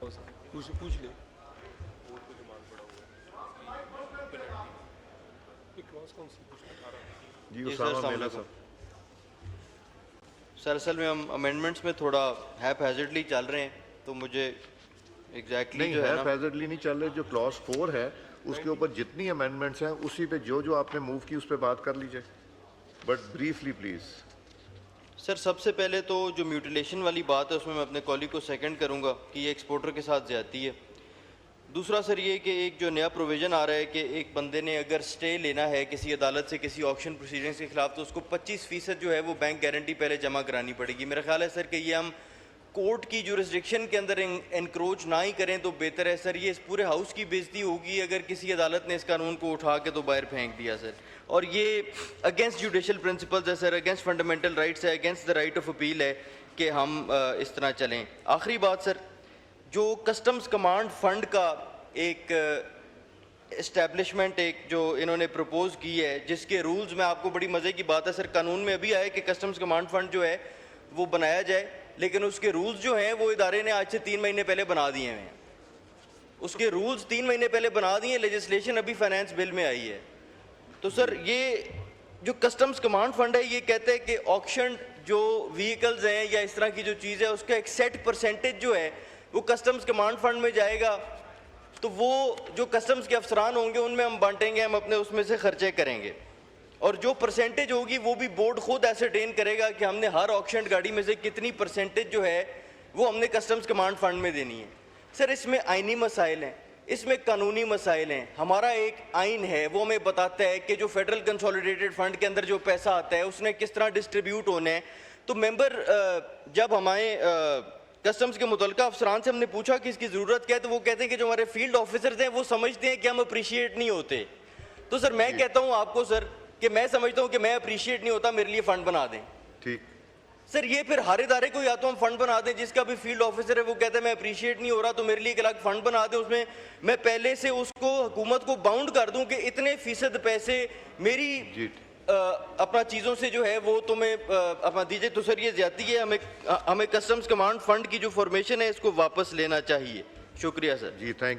पूछ ले क्लॉज कौन सी जी जी उसामा सर, मेला अस्सलाम साहब। सर असल में हम अमेंडमेंट्स में थोड़ा हैज़र्डली चल रहे हैं, तो मुझे एग्जैक्टली नहीं जो है है ना, फैजर्डली नहीं चल रहे। जो क्लॉज 4 है उसके ऊपर जितनी अमेंडमेंट्स हैं उसी पे जो जो आपने मूव की उस पर बात कर लीजिए, बट ब्रीफली प्लीज। सर सबसे पहले तो जो म्यूटिलेशन वाली बात है उसमें मैं अपने कॉलीग को सेकंड करूंगा कि ये एक्सपोर्टर के साथ ज्यादती है। दूसरा सर ये कि एक जो नया प्रोविज़न आ रहा है कि एक बंदे ने अगर स्टे लेना है किसी अदालत से किसी ऑक्शन प्रोसीडिंग्स के खिलाफ, तो उसको 25% जो है वो बैंक गारंटी पहले जमा करानी पड़ेगी। मेरा ख्याल है सर कि ये हम कोर्ट की जुरिस्डिक्शन के अंदर इंक्रोच ना ही करें तो बेहतर है सर। ये इस पूरे हाउस की बेइज्जती होगी अगर किसी अदालत ने इस कानून को उठा के तो बाहर फेंक दिया सर, और ये अगेंस्ट जुडिशल प्रिंसिपल्स है सर, अगेंस्ट फंडामेंटल राइट्स है, against the right of appeal है कि हम इस तरह चलें। आखिरी बात सर, जो कस्टम्स कमांड फंड का एक इस्टेब्लिशमेंट एक जो इन्होंने प्रपोज की है, जिसके रूल्स में आपको बड़ी मज़े की बात है सर, कानून में अभी आए कि कस्टम्स कमांड फंड जो है वो बनाया जाए, लेकिन उसके रूल्स जो हैं वो इदारे ने आज से 3 महीने पहले बना दिए हैं। उसके रूल्स 3 महीने पहले बना दिए, लेजिस्लेशन अभी फाइनेंस बिल में आई है। तो सर ये जो कस्टम्स कमांड फंड है ये कहते हैं कि ऑक्शन जो व्हीकल्स हैं या इस तरह की जो चीज़ है उसका एक सेट परसेंटेज जो है वो कस्टम्स कमांड फंड में जाएगा, तो वो जो कस्टम्स के अफसरान होंगे उनमें हम बांटेंगे, हम अपने उसमें से खर्चे करेंगे, और जो परसेंटेज होगी वो भी बोर्ड खुद एसरटेन करेगा कि हमने हर ऑक्शन गाड़ी में से कितनी परसेंटेज जो है वो हमने कस्टम्स कमांड फंड में देनी है। सर इसमें आइनी मसाइल हैं, इसमें कानूनी मसाइल हैं। हमारा एक आइन है वो हमें बताता है कि जो फेडरल कंसोलिडेटेड फंड के अंदर जो पैसा आता है उसने किस तरह डिस्ट्रीब्यूट होना है। तो मेंबर जब हमारे कस्टम्स के मुतल्लिका अफसरान से हमने पूछा कि इसकी ज़रूरत क्या है, तो वो कहते हैं कि जो हमारे फील्ड ऑफिसर्स हैं वो समझते हैं कि हम अप्रिशिएट नहीं होते। तो सर मैं कहता हूँ आपको सर कि मैं समझता हूँ कि मैं अप्रिशिएट नहीं होता, मेरे लिए फ़ंड बना दें। ठीक सर ये फिर हर इदारे को या तो हम फंड बना दें, जिसका भी फील्ड ऑफिसर है वो कहता है मैं अप्रिशिएट नहीं हो रहा, तो मेरे लिए एक अलग फंड बना दें, उसमें मैं पहले से उसको हुकूमत को बाउंड कर दूं कि इतने फीसद पैसे मेरी अपना चीज़ों से जो है वो तुम्हें अपना दीजिए। तो सर ये ज्यादती है, हमें कस्टम्स कमांड फंड की जो फॉर्मेशन है इसको वापस लेना चाहिए। शुक्रिया सर। जी, थैंक